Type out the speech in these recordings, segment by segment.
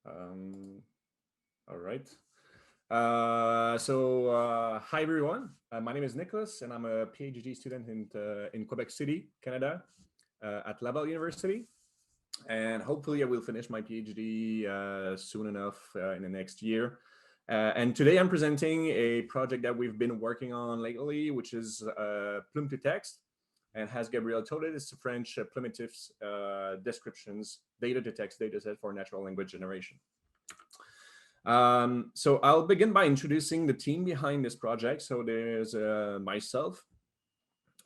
Um, all right. Hi everyone. My name is Nicolas, and I'm a PhD student in Quebec City, Canada, at Laval University. And hopefully, I will finish my PhD soon enough in the next year. And today, I'm presenting a project that we've been working on lately, which is Plumitifs. And as Gabriel told it, it's a French Plumitifs descriptions data to text dataset for natural language generation. So I'll begin by introducing the team behind this project. So there's myself,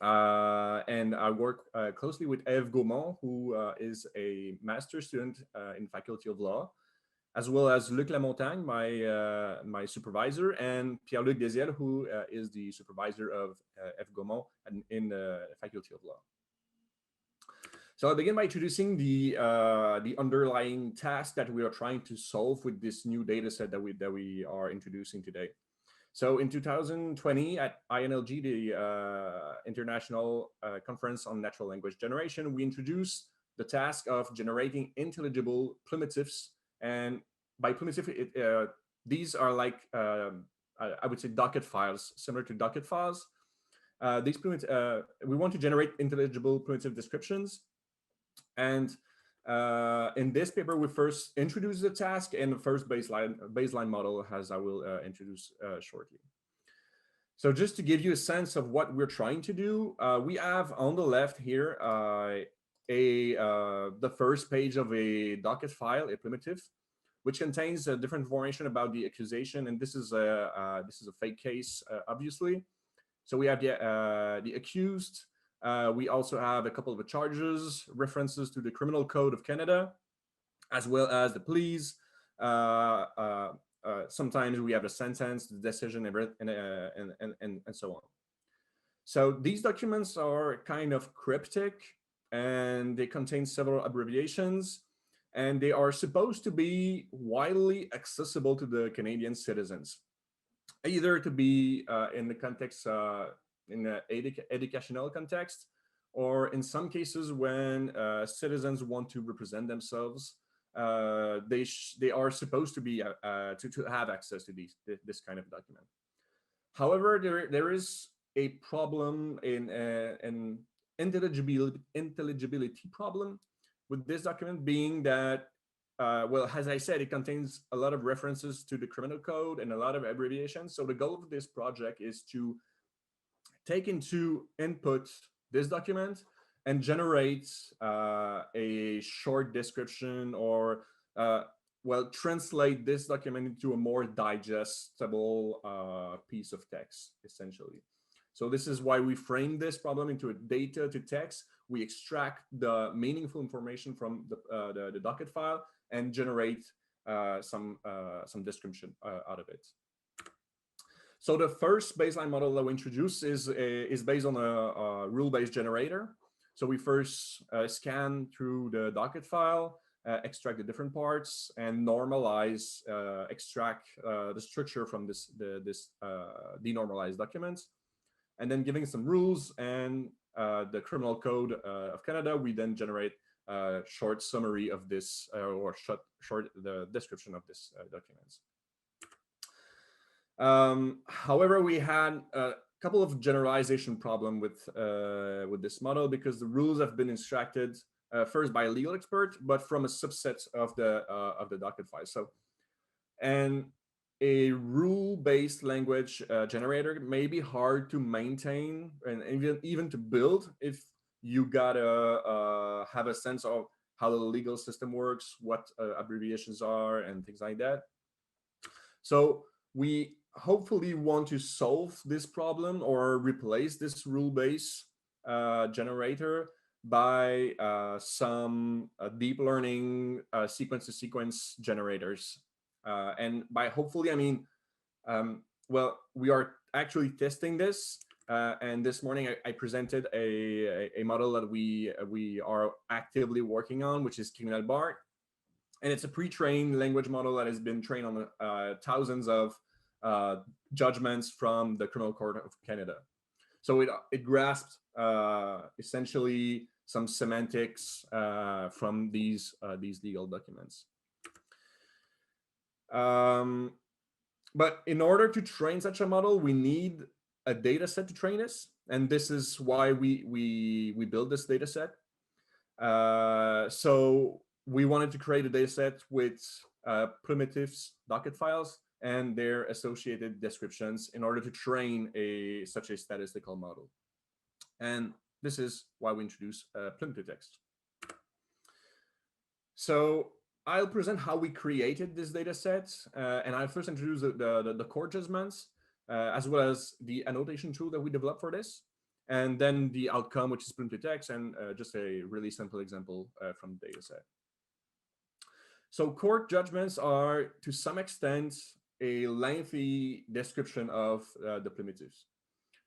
and I work closely with Eve Gaumont, who is a master's student in Faculty of Law, as well as Luc Lamontagne, my supervisor, and Pierre-Luc Desiel, who is the supervisor of Eve Gaumont in the Faculty of Law. So I'll begin by introducing the underlying task that we are trying to solve with this new data set that we are introducing today. So in 2020 at INLG, the International Conference on Natural Language Generation, we introduced the task of generating intelligible plumitifs. And by plumitif, these are like, I would say, docket files, similar to docket files. We want to generate intelligible plumitif descriptions. And in this paper, we first introduce the task and the first baseline model, as I will introduce shortly. So just to give you a sense of what we're trying to do, we have on the left here the first page of a docket file, a Plumitif, which contains different information about the accusation, and this is a fake case, obviously. So we have the accused. We also have a couple of charges, references to the Criminal Code of Canada, as well as the pleas. Sometimes we have a sentence, the decision, and so on. So these documents are kind of cryptic, and they contain several abbreviations, and they are supposed to be widely accessible to the Canadian citizens, either to be in the context, in the educational context, or in some cases when citizens want to represent themselves, they are supposed to be to have access to this kind of document. However, there is a problem in an intelligibility problem with this document, being that well, as I said, it contains a lot of references to the criminal code and a lot of abbreviations. So the goal of this project is to take into input this document and generate a short description, or well, translate this document into a more digestible piece of text, essentially. So this is why we frame this problem into a data to text. We extract the meaningful information from the docket file and generate some description out of it. So the first baseline model that we introduce is based on a rule-based generator. So we first scan through the docket file, extract the different parts, and normalize, extract the structure from this denormalized document. And then giving some rules and the Criminal Code of Canada, we then generate a short summary of this, or short the description of this document. However, we had a couple of generalization problem with this model, because the rules have been extracted first by a legal expert, but from a subset of the docket file. So, and a rule-based language generator may be hard to maintain and even to build if you gotta have a sense of how the legal system works, what abbreviations are, and things like that. So we hopefully want to solve this problem or replace this rule-based generator by some deep learning sequence-to-sequence generators. And by hopefully, I mean, well, we are actually testing this. And this morning I presented a model that we are actively working on, which is Criminal Bar. And it's a pre-trained language model that has been trained on thousands of judgments from the Criminal Court of Canada. So it grasped essentially some semantics from these legal documents. Um, but in order to train such a model, we need a data set to train this. And this is why we build this data set. So we wanted to create a data set with Plumitifs docket files and their associated descriptions in order to train such a statistical model. And this is why we introduce Plumitifs. So I'll present how we created this data set, and I'll first introduce the core judgments, as well as the annotation tool that we developed for this, and then the outcome, which is Plumitifs, and just a really simple example from the data set. So core judgments are, to some extent, a lengthy description of the Plumitifs.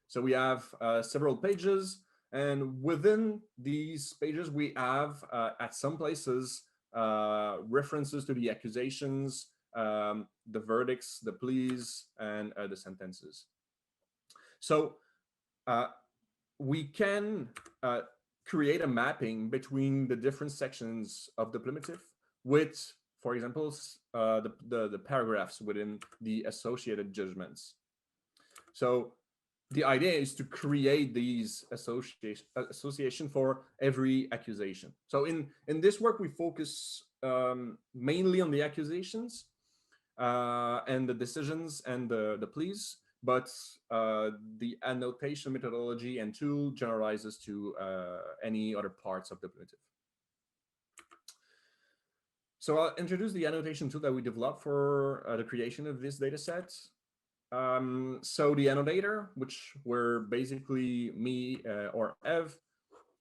So we have several pages, and within these pages, we have, at some places, references to the accusations, the verdicts, the pleas, and the sentences. So we can create a mapping between the different sections of the Plumitif with, for example, the paragraphs within the associated judgments. So the idea is to create these association for every accusation. So in this work, we focus mainly on the accusations and the decisions and the pleas, but the annotation methodology and tool generalizes to any other parts of the Plumitif. So I'll introduce the annotation tool that we developed for the creation of this data set. So the annotator, which were basically me or Ev,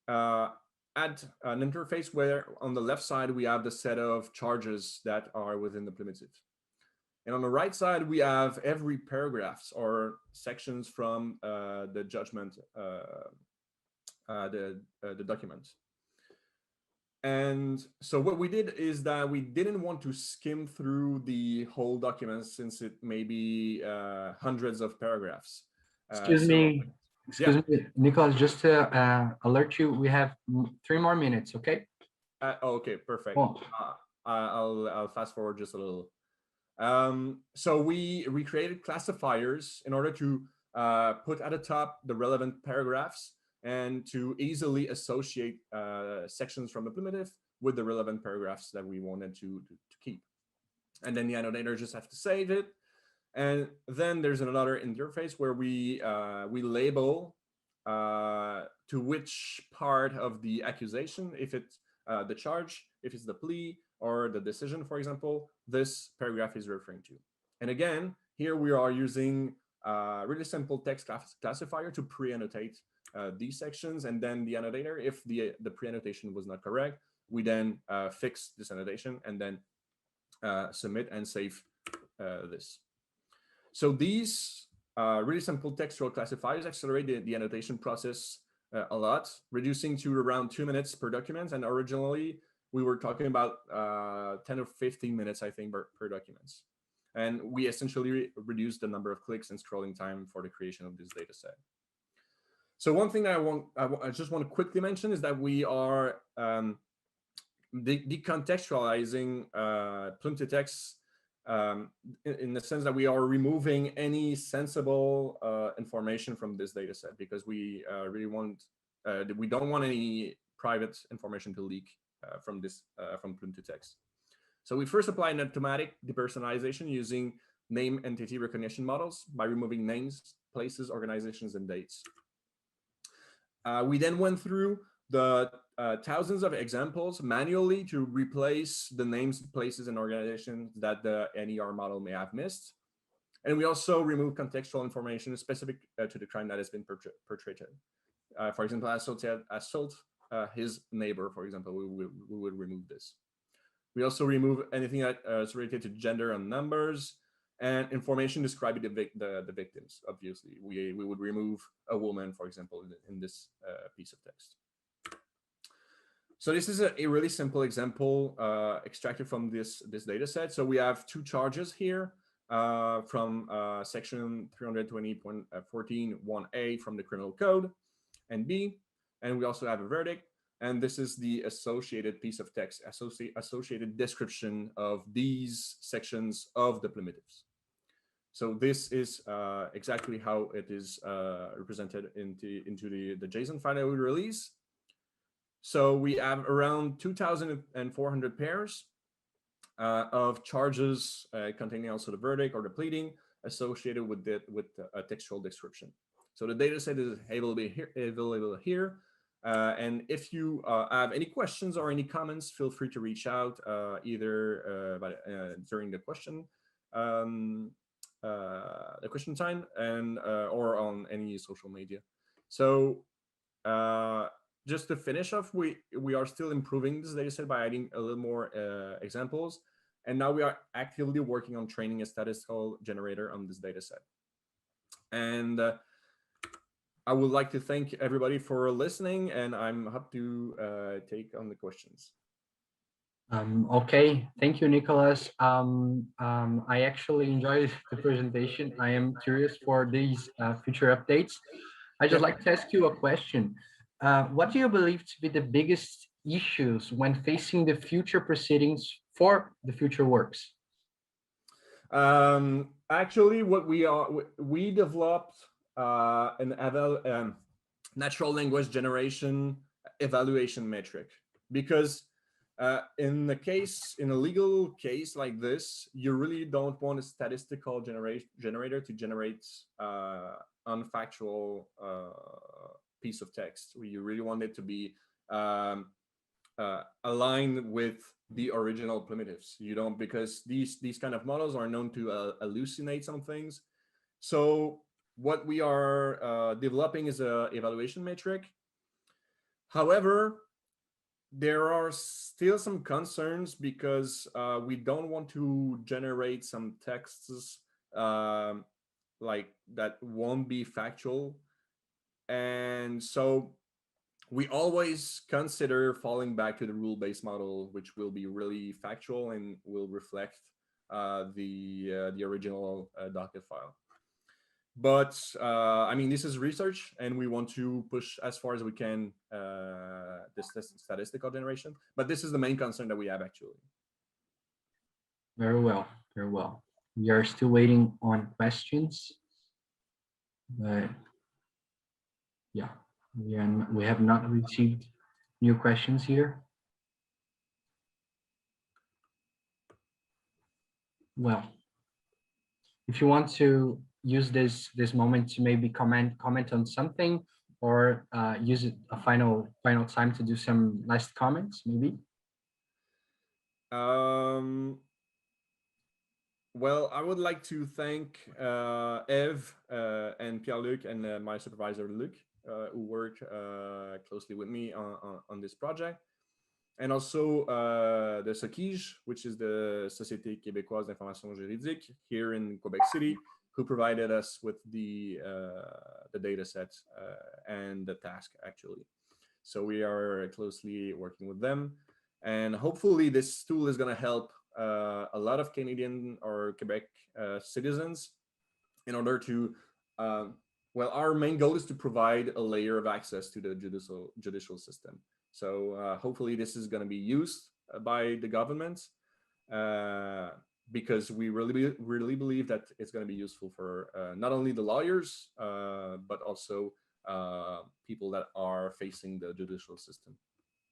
add an interface where on the left side we have the set of charges that are within the Plumitif. And on the right side, we have every paragraphs or sections from the judgment, the document. And so what we did is that we didn't want to skim through the whole document since it may be hundreds of paragraphs. Excuse me, Nicolas, just to alert you, we have 3 more minutes, okay? Okay, perfect. Oh. I'll fast forward just a little. So we created classifiers in order to put at the top the relevant paragraphs and to easily associate sections from the Plumitif with the relevant paragraphs that we wanted to keep. And then the annotator just have to save it. And then there's another interface where we label to which part of the accusation, if it's the charge, if it's the plea, or the decision, for example, this paragraph is referring to. And again, here we are using a really simple text classifier to pre-annotate these sections, and then the annotator, if the pre-annotation was not correct, we then fix this annotation and then submit and save this. So these really simple textual classifiers accelerate the annotation process a lot, reducing to around 2 minutes per document. And originally, we were talking about 10 or 15 minutes, I think, per document. And we essentially reduced the number of clicks and scrolling time for the creation of this data set. So one thing I just want to quickly mention is that we are decontextualizing Plumitifs in the sense that we are removing any sensible information from this data set because we really want, we don't want any private information to leak from Plumitifs. So we first apply an automatic depersonalization using name entity recognition models by removing names, places, organizations, and dates. We then went through the thousands of examples manually to replace the names, places, and organizations that the NER model may have missed. And we also remove contextual information specific to the crime that has been perpetrated. For example, assault his neighbor, for example, we would remove this. We also remove anything that is related to gender and numbers and information describing the victims. Obviously, we would remove a woman, for example, in this piece of text. So this is a really simple example extracted from this data set. So we have two charges here from section 320.14(1)(a) from the criminal code and B. And we also have a verdict. And this is the associated piece of text, associated description of these sections of the Plumitifs. So this is exactly how it is represented into the JSON file that we release. So we have around 2,400 pairs of charges containing also the verdict or the pleading associated with a textual description. So the data set is available here. And if you have any questions or any comments, feel free to reach out either during the question time and or on any social media. So just to finish off, we are still improving this data set by adding a little more examples. And now we are actively working on training a statistical generator on this data set. And I would like to thank everybody for listening, and I'm happy to take on the questions. Okay, thank you, Nicolas. I actually enjoyed the presentation. I am curious for these future updates. I'd just like to ask you a question. What do you believe to be the biggest issues when facing the future proceedings for the future works? Actually, what we developed an natural language generation evaluation metric, because in a legal case like this, you really don't want a statistical generator to generate unfactual piece of text. You really want it to be aligned with the original Plumitifs. You don't, because these kind of models are known to hallucinate some things. So what we are developing is a evaluation metric. However, there are still some concerns because we don't want to generate some texts like that won't be factual. And so we always consider falling back to the rule-based model, which will be really factual and will reflect the original docket file. But I mean, this is research, and we want to push as far as we can this statistical generation. But this is the main concern that we have, actually. Very well, very well. We are still waiting on questions, but yeah, we have not received new questions here. Well, if you want to use this moment to maybe comment on something, or use it a final time to do some last comments, maybe. Well, I would like to thank Eve and Pierre-Luc and my supervisor Luc, who work closely with me on this project, and also the SOCIJ, which is the Société Québécoise d'Information Juridique here in Quebec City, who provided us with the data set and the task, actually. So we are closely working with them, and hopefully this tool is going to help a lot of Canadian or Quebec citizens in order to, well, our main goal is to provide a layer of access to the judicial system. So hopefully this is going to be used by the government, because we really believe that it's going to be useful for not only the lawyers, but also people that are facing the judicial system.